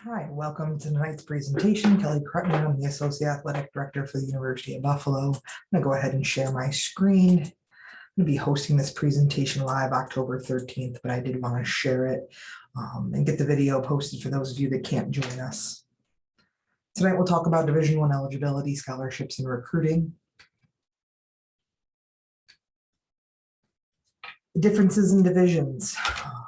Hi, welcome to tonight's presentation. Kelly Crutman, I'm the Associate Athletic Director for the University of Buffalo. I'm going to go ahead and share my screen. I'm going to be hosting this presentation live October 13th, but I did want to share it and get the video posted for those of you that can't join us. Tonight we'll talk about Division I eligibility, scholarships, and recruiting. The differences in divisions.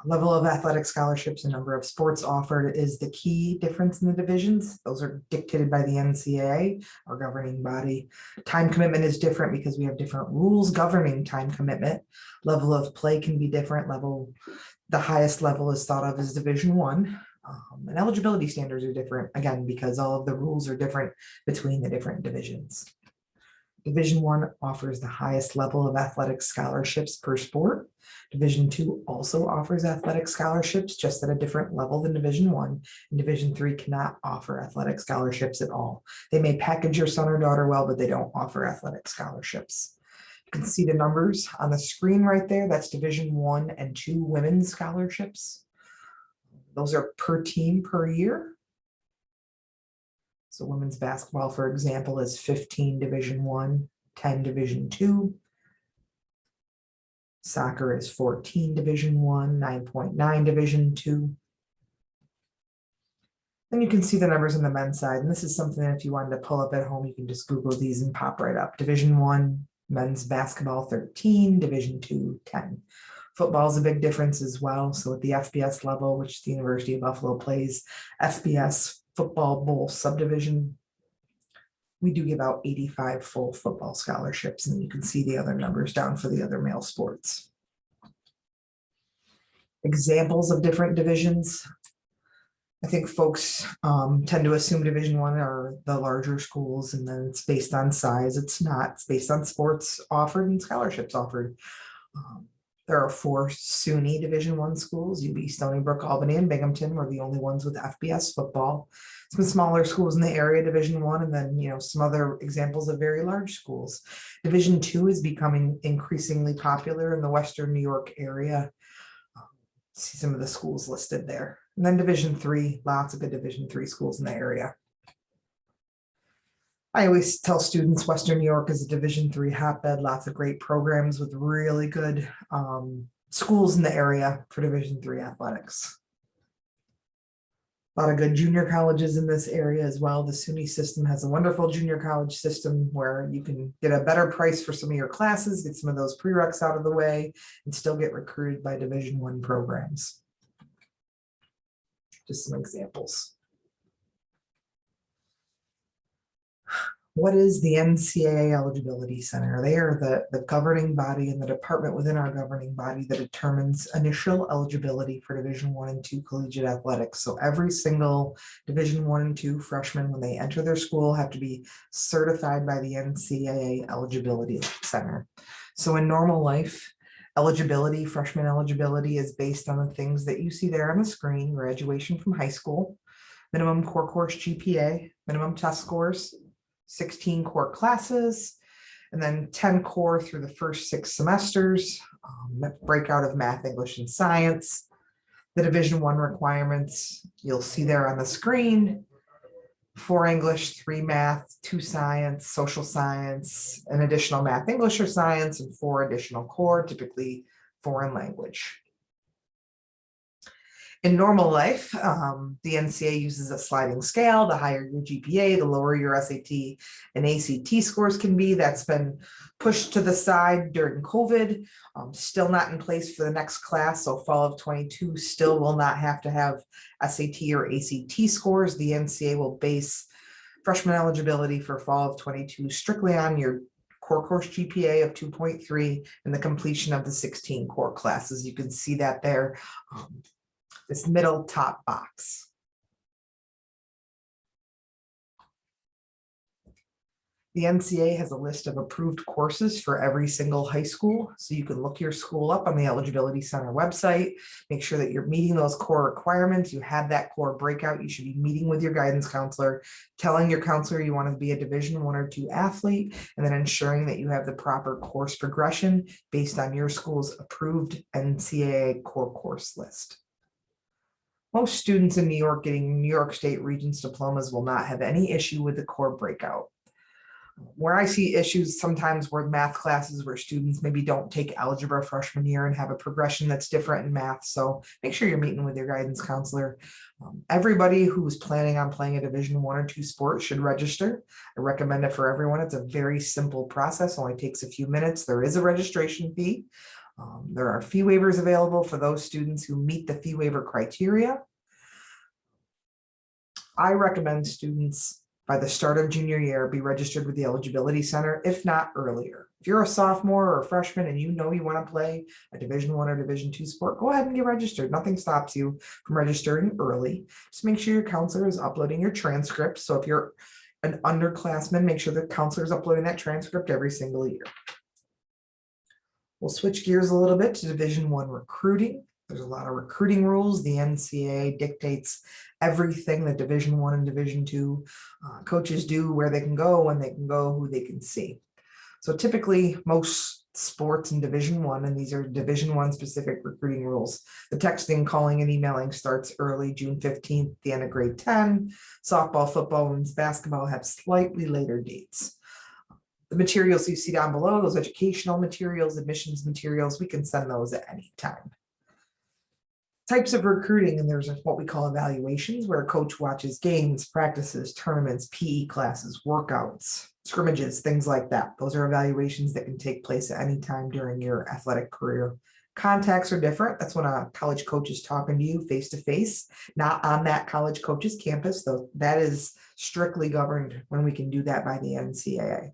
Level of athletic scholarships and number of sports offered is the key difference in the divisions. Those are dictated by the NCAA, our governing body. Time commitment is different because we have different rules governing time commitment. Level of play can be different. The highest level is thought of as Division I. And eligibility standards are different, again, because all of the rules are different between the different divisions. Division I offers the highest level of athletic scholarships per sport. Division II also offers athletic scholarships, just at a different level than Division I. And Division III cannot offer athletic scholarships at all. They may package your son or daughter well, but they don't offer athletic scholarships. You can see the numbers on the screen right there. That's Division I and II women's scholarships. Those are per team per year. So women's basketball, for example, is 15 Division I, 10 Division II. Soccer is 14 Division I, 9.9 Division II. Then you can see the numbers on the men's side. And this is something that if you wanted to pull up at home, you can just Google these and pop right up. Division I, men's basketball 13, Division II, 10. Football is a big difference as well. So at the FBS level, which the University of Buffalo plays, FBS Football Bowl subdivision, we do give out 85 full football scholarships, and you can see the other numbers down for the other male sports. Examples of different divisions. I think folks tend to assume Division I are the larger schools, and then it's based on size. It's not. It's based on sports offered and scholarships offered. There are 4 SUNY Division I schools, UB, Stony Brook, Albany, and Binghamton. We're the only ones with FBS football. Some smaller schools in the area, Division I, and then some other examples of very large schools. Division II is becoming increasingly popular in the Western New York area. See some of the schools listed there. And then Division III, lots of good Division III schools in the area. I always tell students Western New York is a Division III hotbed, lots of great programs with really good schools in the area for Division III athletics. A lot of good junior colleges in this area as well. The SUNY system has a wonderful junior college system where you can get a better price for some of your classes, get some of those prereqs out of the way, and still get recruited by Division I programs. Just some examples. What is the NCAA Eligibility Center? They are the governing body and the department within our governing body that determines initial eligibility for Division I and II collegiate athletics. So every single Division I and II freshman, when they enter their school, have to be certified by the NCAA Eligibility Center. So in normal life, eligibility, freshman eligibility, is based on the things that you see there on the screen: graduation from high school, minimum core course GPA, minimum test scores, 16 core classes, and then 10 core through the first 6 semesters, breakout of math, English, and science. The Division I requirements you'll see there on the screen: 4 English, 3 math, 2 science, social science, an additional math, English, or science, and 4 additional core, typically foreign language. In normal life, the NCAA uses a sliding scale. The higher your GPA, the lower your SAT and ACT scores can be. That's been pushed to the side during COVID. Still not in place for the next class. So fall of 22 still will not have to have SAT or ACT scores. The NCAA will base freshman eligibility for fall of 22 strictly on your core course GPA of 2.3 and the completion of the 16 core classes. You can see that there. This middle top box. The NCAA has a list of approved courses for every single high school. So you can look your school up on the Eligibility Center website, make sure that you're meeting those core requirements. You have that core breakout. You should be meeting with your guidance counselor, telling your counselor you want to be a Division I or II athlete, and then ensuring that you have the proper course progression based on your school's approved NCAA core course list. Most students in New York getting New York State Regents diplomas will not have any issue with the core breakout. Where I see issues sometimes were math classes where students maybe don't take algebra freshman year and have a progression that's different in math. So make sure you're meeting with your guidance counselor. Everybody who's planning on playing a Division I or II sport should register. I recommend it for everyone. It's a very simple process, only takes a few minutes. There is a registration fee. There are fee waivers available for those students who meet the fee waiver criteria. I recommend students by the start of junior year be registered with the Eligibility Center, if not earlier. If you're a sophomore or a freshman and you know you want to play a Division I or Division II sport, go ahead and get registered. Nothing stops you from registering early. Just make sure your counselor is uploading your transcript. So if you're an underclassman, make sure the counselor is uploading that transcript every single year. We'll switch gears a little bit to Division I recruiting. There's a lot of recruiting rules. The NCAA dictates everything that Division I and Division II coaches do, where they can go, when they can go, who they can see. So typically most sports in Division I, and these are Division I specific recruiting rules, the texting, calling, and emailing starts early, June 15th, the end of grade 10. Softball, football, women's basketball have slightly later dates. The materials you see down below, those educational materials, admissions materials, we can send those at any time. Types of recruiting, and there's what we call evaluations, where a coach watches games, practices, tournaments, PE classes, workouts, scrimmages, things like that. Those are evaluations that can take place at any time during your athletic career. Contacts are different. That's when a college coach is talking to you face to face, not on that college coach's campus, though that is strictly governed when we can do that by the NCAA.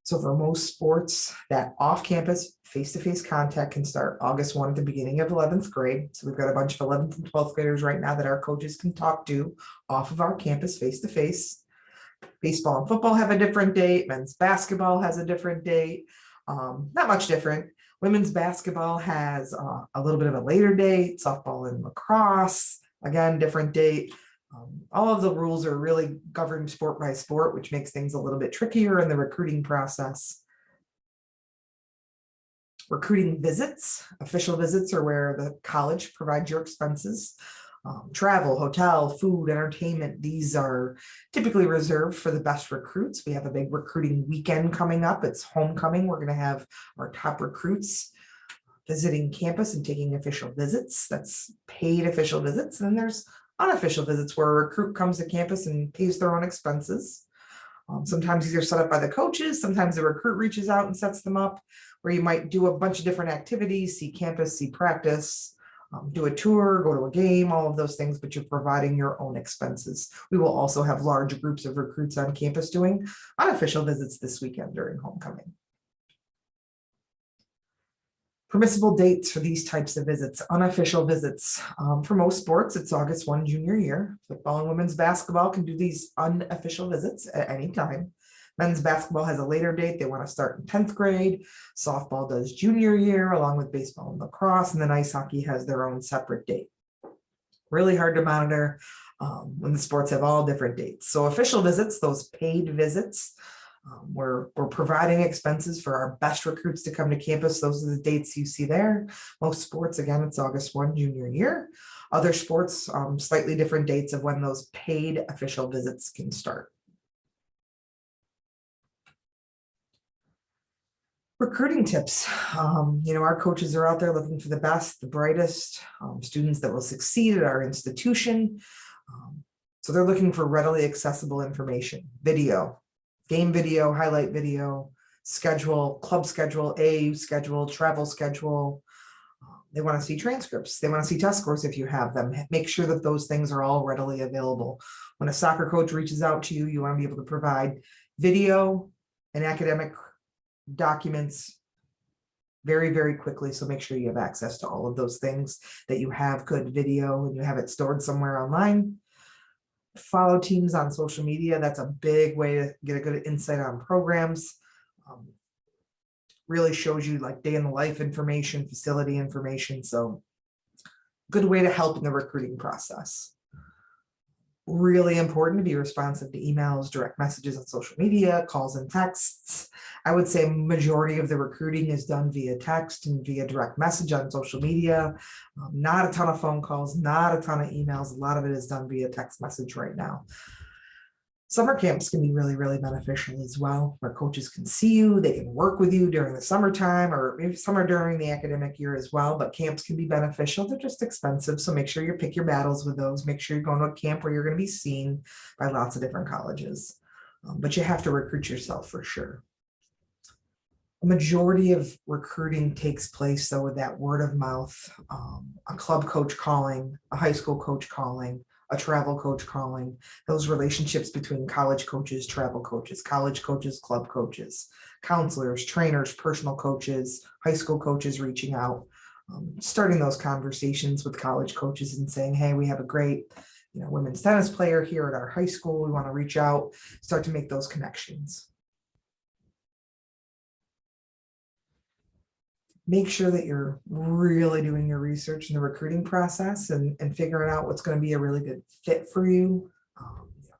So for most sports, that off-campus face-to-face contact can start August 1 at the beginning of 11th grade. So we've got a bunch of 11th and 12th graders right now that our coaches can talk to off of our campus face-to-face. Baseball and football have a different date. Men's basketball has a different date. Not much different. Women's basketball has a little bit of a later date. Softball and lacrosse, again, different date. All of the rules are really governed sport by sport, which makes things a little bit trickier in the recruiting process. Recruiting visits, official visits are where the college provides your expenses. Travel, hotel, food, entertainment, these are typically reserved for the best recruits. We have a big recruiting weekend coming up. It's homecoming. We're going to have our top recruits visiting campus and taking official visits. That's paid official visits. And then there's unofficial visits where a recruit comes to campus and pays their own expenses. Sometimes these are set up by the coaches. Sometimes the recruit reaches out and sets them up, where you might do a bunch of different activities, see campus, see practice, do a tour, go to a game, all of those things, but you're providing your own expenses. We will also have large groups of recruits on campus doing unofficial visits this weekend during homecoming. Permissible dates for these types of visits, unofficial visits. For most sports, it's August 1 junior year. Football and women's basketball can do these unofficial visits at any time. Men's basketball has a later date. They want to start in 10th grade. Softball does junior year, along with baseball and lacrosse, and then ice hockey has their own separate date. Really hard to monitor when the sports have all different dates. So official visits, those paid visits, we're providing expenses for our best recruits to come to campus. Those are the dates you see there. Most sports, again, it's August 1 junior year. Other sports, slightly different dates of when those paid official visits can start. Recruiting tips. Our coaches are out there looking for the best, the brightest students that will succeed at our institution. So they're looking for readily accessible information, video, game video, highlight video, schedule, club schedule, AAU schedule, travel schedule. They want to see transcripts. They want to see test scores if you have them. Make sure that those things are all readily available. When a soccer coach reaches out to you, you want to be able to provide video and academic documents very, very quickly. So make sure you have access to all of those things, that you have good video and you have it stored somewhere online. Follow teams on social media. That's a big way to get a good insight on programs. Really shows you like day in the life information, facility information. So good way to help in the recruiting process. Really important to be responsive to emails, direct messages on social media, calls and texts. I would say majority of the recruiting is done via text and via direct message on social media. Not a ton of phone calls, not a ton of emails. A lot of it is done via text message right now. Summer camps can be really, really beneficial as well, where coaches can see you, they can work with you during the summertime or maybe summer during the academic year as well, but camps can be beneficial. They're just expensive. So make sure you pick your battles with those. Make sure you're going to a camp where you're going to be seen by lots of different colleges. But you have to recruit yourself for sure. A majority of recruiting takes place though with that word of mouth, a club coach calling, a high school coach calling, a travel coach calling, those relationships between college coaches, travel coaches, college coaches, club coaches, counselors, trainers, personal coaches, high school coaches reaching out, starting those conversations with college coaches and saying, hey, we have a great women's tennis player here at our high school. We want to reach out, start to make those connections. Make sure that you're really doing your research in the recruiting process and figuring out what's going to be a really good fit for you.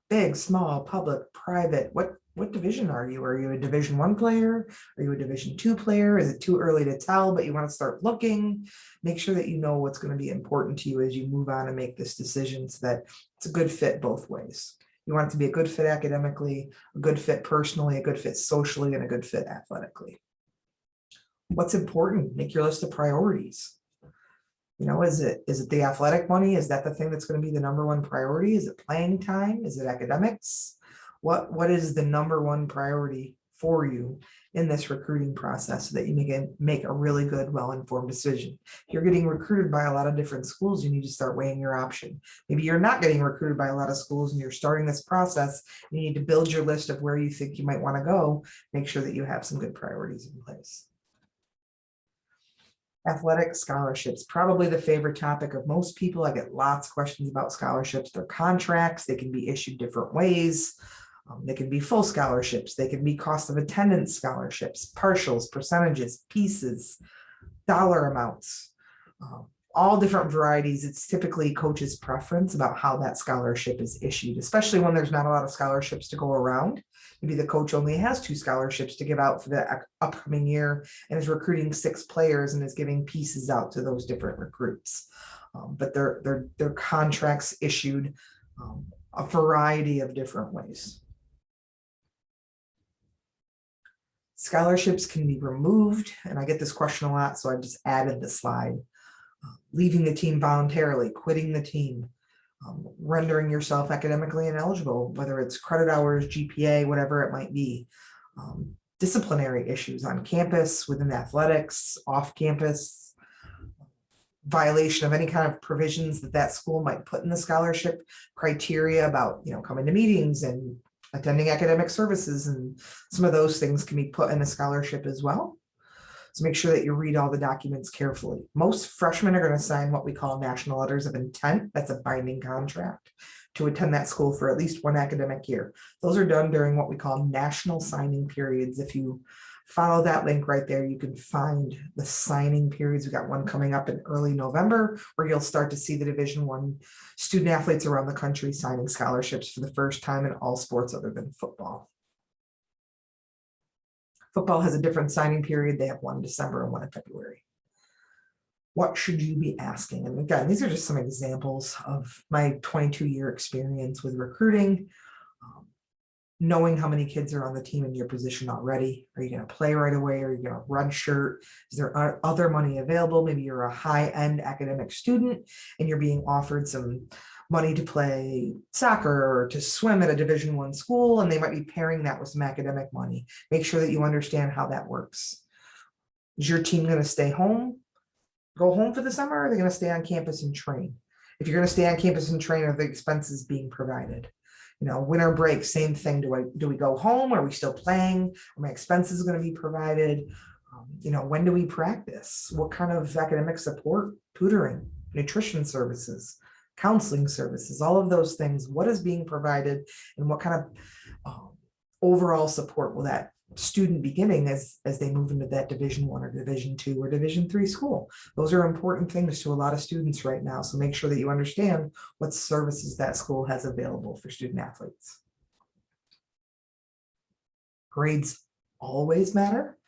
Big, small, public, private, what division are you? Are you a Division I player? Are you a Division II player? Is it too early to tell, but you want to start looking? Make sure that you know what's going to be important to you as you move on and make this decision so that it's a good fit both ways. You want it to be a good fit academically, a good fit personally, a good fit socially, and a good fit athletically. What's important? Make your list of priorities. Is it the athletic money? Is that the thing that's going to be the number one priority? Is it playing time? Is it academics? What is the number one priority for you in this recruiting process so that you can make a really good, well-informed decision? If you're getting recruited by a lot of different schools, you need to start weighing your option. Maybe you're not getting recruited by a lot of schools and you're starting this process. You need to build your list of where you think you might want to go. Make sure that you have some good priorities in place. Athletic scholarships, probably the favorite topic of most people. I get lots of questions about scholarships. They're contracts. They can be issued different ways. They can be full scholarships. They can be cost of attendance scholarships, partials, percentages, pieces, dollar amounts, all different varieties. It's typically coach's preference about how that scholarship is issued, especially when there's not a lot of scholarships to go around. Maybe the coach only has 2 scholarships to give out for the upcoming year and is recruiting 6 players and is giving pieces out to those different recruits. But they're contracts issued a variety of different ways. Scholarships can be removed, and I get this question a lot, so I just added the slide. Leaving the team voluntarily, quitting the team, rendering yourself academically ineligible, whether it's credit hours, GPA, whatever it might be. Disciplinary issues on campus, within athletics, off campus, violation of any kind of provisions that school might put in the scholarship criteria about, coming to meetings and attending academic services, and some of those things can be put in a scholarship as well. So make sure that you read all the documents carefully. Most freshmen are going to sign what we call national letters of intent. That's a binding contract to attend that school for at least one academic year. Those are done during what we call national signing periods. If you follow that link right there, you can find the signing periods. We got one coming up in early November where you'll start to see the Division I student athletes around the country signing scholarships for the first time in all sports other than football. Football has a different signing period. They have one in December and one in February. What should you be asking? And again, these are just some examples of my 22-year experience with recruiting. Knowing how many kids are on the team in your position already. Are you going to play right away? Are you going to redshirt? Is there other money available? Maybe you're a high-end academic student and you're being offered some money to play soccer or to swim at a Division I school, and they might be pairing that with some academic money. Make sure that you understand how that works. Is your team going to stay home, go home for the summer, or are they going to stay on campus and train? If you're going to stay on campus and train, are the expenses being provided? Winter break, same thing. Do we go home? Are we still playing? Are my expenses going to be provided? When do we practice? What kind of academic support, tutoring, nutrition services, counseling services, all of those things? What is being provided and what kind of overall support will that student beginning as they move into that Division I or Division II or Division III school. Those are important things to a lot of students right now. So make sure that you understand what services that school has available for student athletes. Grades always matter.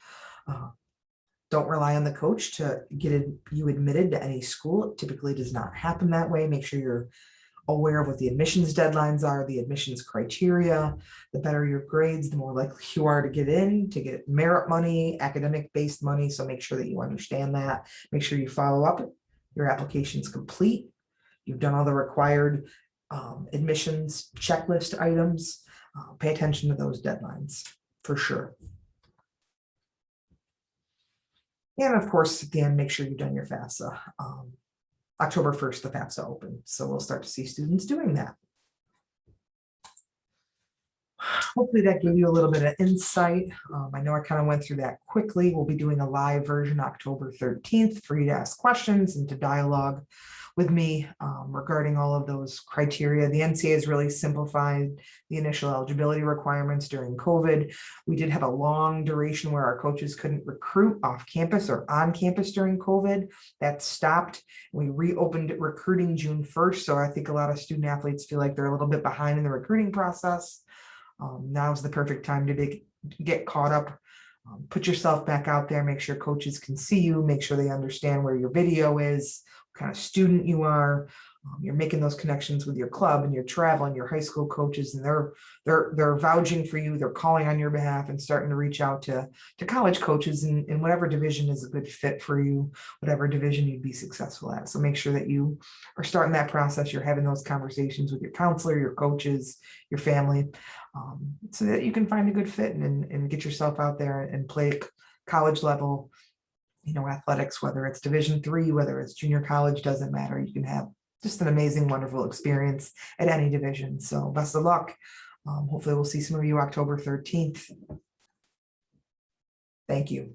Don't rely on the coach to get you admitted to any school. It typically does not happen that way. Make sure you're aware of what the admissions deadlines are, the admissions criteria. The better your grades, the more likely you are to get in, to get merit money, academic-based money. So make sure that you understand that. Make sure you follow up. Your application's complete. You've done all the required admissions checklist items. Pay attention to those deadlines for sure. And of course, at the end, make sure you've done your FAFSA. October 1st, the FAFSA opens, so we'll start to see students doing that. Hopefully that gave you a little bit of insight. I know I kind of went through that quickly. We'll be doing a live version October 13th for you to ask questions and to dialogue with me regarding all of those criteria. The NCAA has really simplified the initial eligibility requirements during COVID. We did have a long duration where our coaches couldn't recruit off campus or on campus during COVID. That stopped. We reopened recruiting June 1st. So I think a lot of student athletes feel like they're a little bit behind in the recruiting process. Now's the perfect time to get caught up. Put yourself back out there, make sure coaches can see you, make sure they understand where your video is, what kind of student you are. You're making those connections with your club and your travel and your high school coaches, and they're vouching for you. They're calling on your behalf and starting to reach out to college coaches in whatever division is a good fit for you, whatever division you'd be successful at. So make sure that you are starting that process. You're having those conversations with your counselor, your coaches, your family, so that you can find a good fit and get yourself out there and play college level, athletics, whether it's Division III, whether it's junior college, doesn't matter. You can have just an amazing, wonderful experience at any division. So best of luck. Hopefully we'll see some of you October 13th. Thank you.